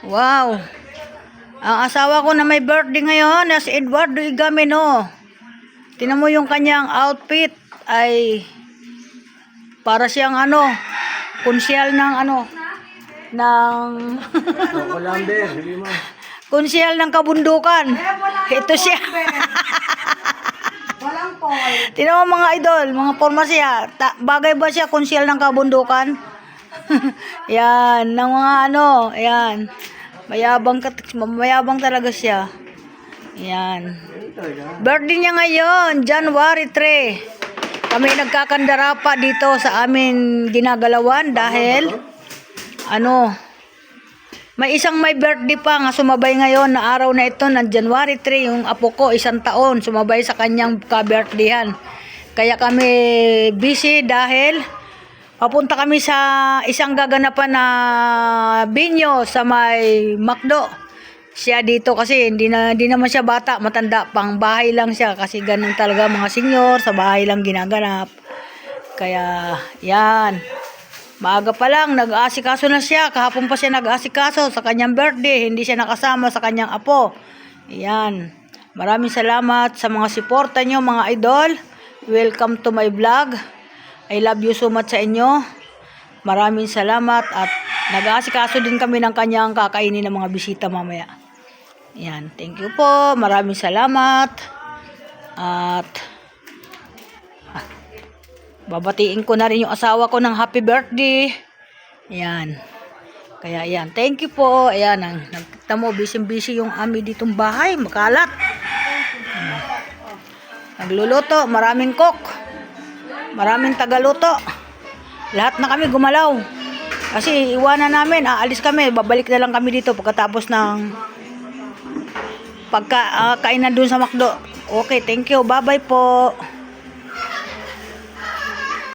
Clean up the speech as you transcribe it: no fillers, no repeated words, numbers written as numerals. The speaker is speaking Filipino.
Wow. Ang asawa ko na may birthday ngayon na si Eduardo Igamino. Tingnan mo yung kanyang outfit ay para siyang konsyal ng konsyal ng kabundukan. Ito siya. Walang Paul. Tingnan mo mga idol, mga forma siya. Bagay ba siya konsyal ng kabundukan? Yan, ng mga yan. Mayabang talaga siya. Yan. Birthday niya ngayon, January 3. Kami nagkakandara pa dito sa amin ginagalawan dahil may isang may birthday pa nga sumabay ngayon na araw na ito ng January 3, yung apo ko 1 taon, sumabay sa kanyang ka-birthdayhan. Kaya kami busy dahil papunta kami sa isang gaganapan na binyo sa may McDo. Siya dito kasi hindi naman siya bata, matanda, pang bahay lang siya kasi ganun talaga mga senior, sa bahay lang ginaganap. Kaya yan. Maaga pa lang, nag-aasikaso na siya. Kahapon pa siya nag-aasikaso sa kanyang birthday. Hindi siya nakasama sa kanyang apo. Yan. Maraming salamat sa mga suporta nyo, mga idol. Welcome to my vlog. I love you so much sa inyo. Maraming salamat. At nag-aasikaso din kami ng kanyang kakainin ng mga bisita mamaya. Yan. Thank you po. Maraming salamat. At babatiin ko na rin yung asawa ko ng happy birthday. Ayan. Kaya ayan. Thank you po. Ayan. Nakita mo, busy-busy yung ami ditong bahay. Makalat. Nagluluto. Maraming cook. Maraming tagaluto. Lahat na kami gumalaw. Kasi iwanan namin. Aalis kami. Babalik na lang kami dito pagkatapos ng kainan dun sa McDo. Okay. Thank you. Bye-bye po.